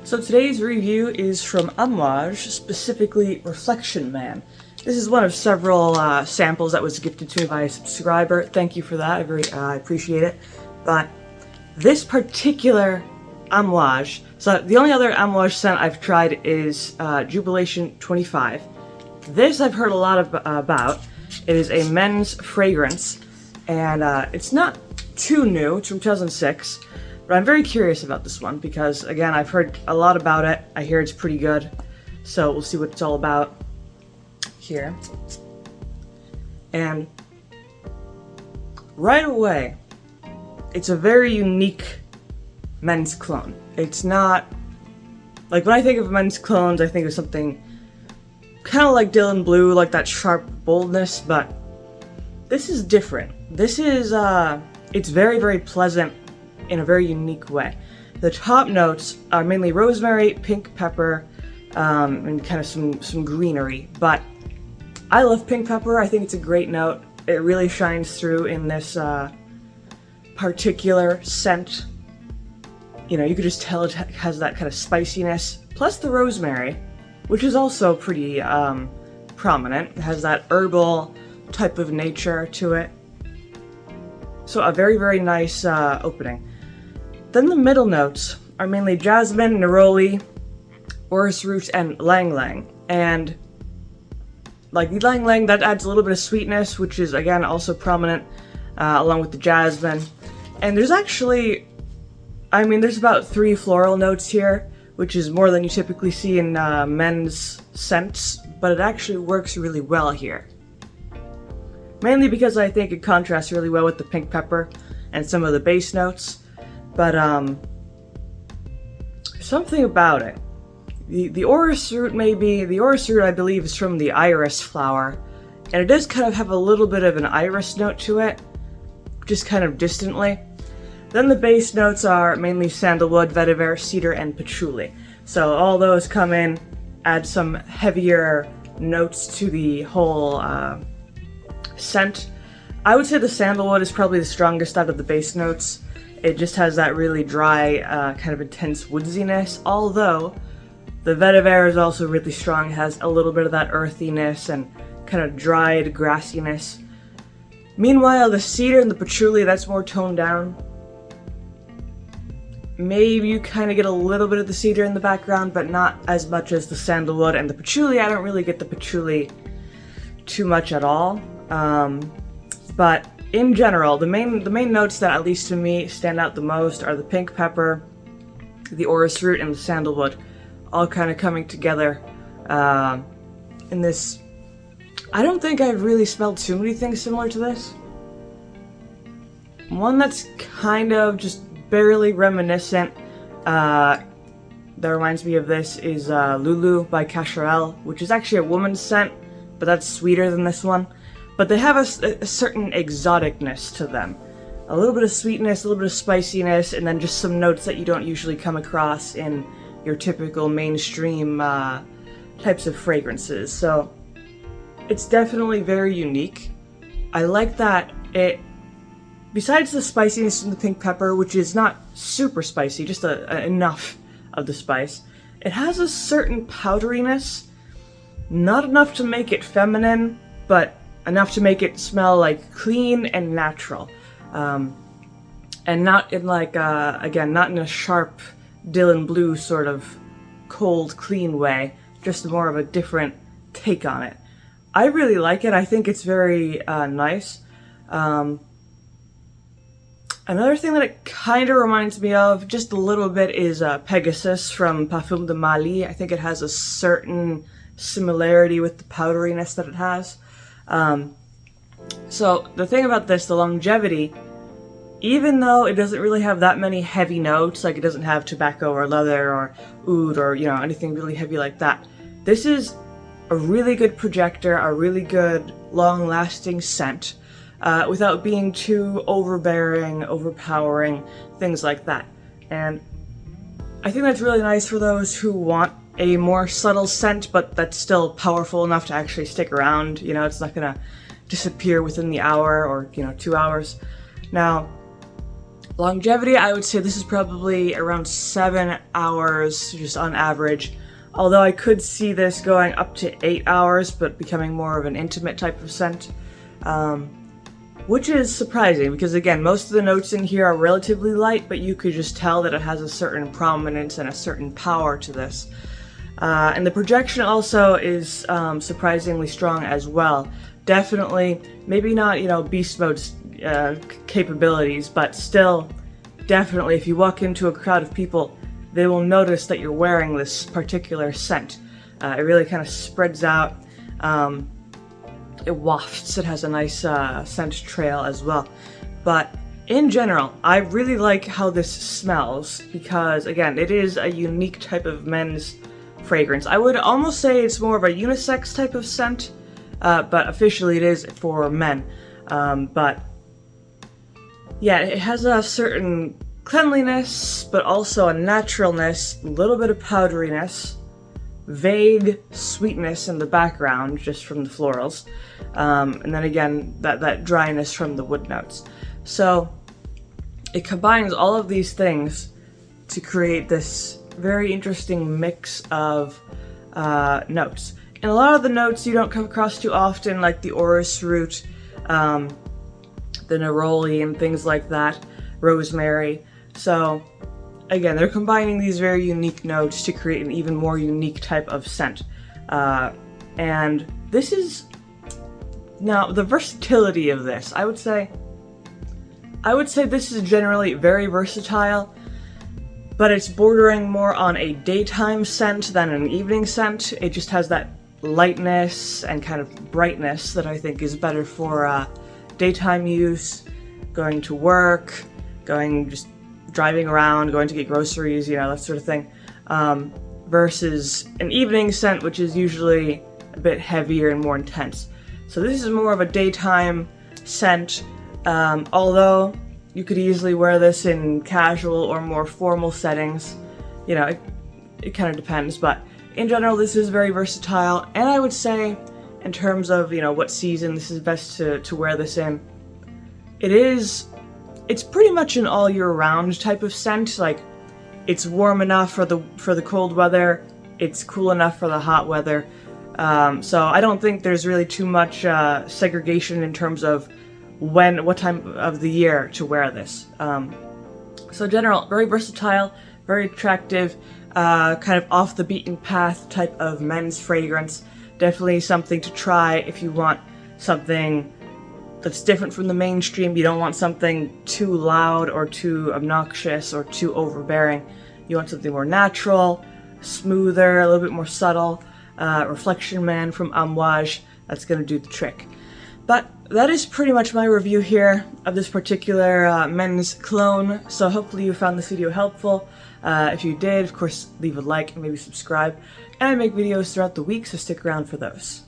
So today's review is from Amouage, specifically Reflection Man. This is one of several samples that was gifted to me by a subscriber. Thank you for that, I appreciate it. But this particular Amouage, so the only other Amouage scent I've tried is Jubilation 25. This I've heard a lot about. It is a men's fragrance, and it's not too new, it's from 2006. But I'm very curious about this one because, again, I've heard a lot about it. I hear it's pretty good, so we'll see what it's all about here. And right away, it's a very unique men's cologne. It's not, like when I think of men's colognes, I think of something kind of like Dylan Blue, like that sharp boldness, but this is different. This is, it's very, very pleasant in a very unique way. The top notes are mainly rosemary, pink pepper, and kind of some greenery, but I love pink pepper. I think it's a great note. It really shines through in this particular scent. You know, you could just tell it has that kind of spiciness, plus the rosemary, which is also pretty prominent. It has that herbal type of nature to it. So a very, very nice opening. Then the middle notes are mainly jasmine, neroli, orris root, and lang lang. And like the lang lang, that adds a little bit of sweetness, which is again also prominent along with the jasmine. And there's actually, I mean, there's about 3 floral notes here, which is more than you typically see in men's scents, but it actually works really well here. Mainly because I think it contrasts really well with the pink pepper and some of the base notes. But something about it. The orris root I believe is from the iris flower, and it does kind of have a little bit of an iris note to it, just kind of distantly. Then the base notes are mainly sandalwood, vetiver, cedar, and patchouli. So all those come in, add some heavier notes to the whole scent. I would say the sandalwood is probably the strongest out of the base notes. It just has that really dry, kind of intense woodsiness, although the vetiver is also really strong. It has a little bit of that earthiness and kind of dried grassiness. Meanwhile, the cedar and the patchouli, that's more toned down. Maybe you kind of get a little bit of the cedar in the background, but not as much as the sandalwood and the patchouli. I don't really get the patchouli too much at all. But in general, the main notes that, at least to me, stand out the most are the pink pepper, the orris root, and the sandalwood, all kind of coming together in this. I don't think I've really smelled too many things similar to this. One that's kind of just barely reminiscent, that reminds me of this, is Lulu by Cacharel, which is actually a woman's scent, but that's sweeter than this one. But they have a certain exoticness to them. A little bit of sweetness, a little bit of spiciness, and then just some notes that you don't usually come across in your typical mainstream types of fragrances. So it's definitely very unique. I like that it, besides the spiciness from the pink pepper, which is not super spicy, just enough of the spice, it has a certain powderiness. Not enough to make it feminine, but enough to make it smell like clean and natural. And not in like, again, not in a sharp Dylan Blue sort of cold, clean way, just more of a different take on it. I really like it. I think it's very nice. Another thing that it kind of reminds me of, just a little bit, is Pegasus from Parfum de Mali. I think it has a certain similarity with the powderiness that it has. So the thing about this, the longevity, even though it doesn't really have that many heavy notes, like it doesn't have tobacco or leather or oud or, you know, anything really heavy like that, this is a really good projector, a really good long-lasting scent, without being too overbearing, overpowering, things like that. And I think that's really nice for those who want a more subtle scent, but that's still powerful enough to actually stick around. You know, it's not gonna disappear within the hour or, you know, 2 hours. Now, Longevity, I would say this is probably around 7 hours, just on average. Although I could see this going up to 8 hours, but becoming more of an intimate type of scent. Which is surprising, because again, most of the notes in here are relatively light, but you could just tell that it has a certain prominence and a certain power to this. And the projection also is surprisingly strong as well. Definitely, maybe not, beast mode's capabilities, but still, definitely, if you walk into a crowd of people, they will notice that you're wearing this particular scent. It really kind of spreads out. It wafts. It has a nice scent trail as well. But in general, I really like how this smells because, again, it is a unique type of men's fragrance. I would almost say it's more of a unisex type of scent, but officially it is for men. But yeah, it has a certain cleanliness, but also a naturalness, a little bit of powderiness, vague sweetness in the background just from the florals, and then again that dryness from the wood notes. So it combines all of these things to create this very interesting mix of notes. And a lot of the notes you don't come across too often, like the orris root, the neroli and things like that, rosemary. So again, they're combining these very unique notes to create an even more unique type of scent. And this is, now the versatility of this, I would say this is generally very versatile, but it's bordering more on a daytime scent than an evening scent. It just has that lightness and kind of brightness that I think is better for daytime use, going to work, just driving around, going to get groceries, that sort of thing, versus an evening scent, which is usually a bit heavier and more intense. So this is more of a daytime scent, although you could easily wear this in casual or more formal settings. It kind of depends, but in general, this is very versatile, and I would say, in terms of, what season this is best to wear this in, it's pretty much an all year round type of scent. Like, it's warm enough for the cold weather, it's cool enough for the hot weather. So I don't think there's really too much segregation in terms of what time of the year to wear this. So in general, very versatile, very attractive, kind of off the beaten path type of men's fragrance. Definitely something to try if you want something that's different from the mainstream. You don't want something too loud or too obnoxious or too overbearing. You want something more natural, smoother, a little bit more subtle. Reflection Man from Amouage, that's going to do the trick. But that is pretty much my review here of this particular men's cologne. So hopefully you found this video helpful. If you did, of course, leave a like and maybe subscribe. And I make videos throughout the week, so stick around for those.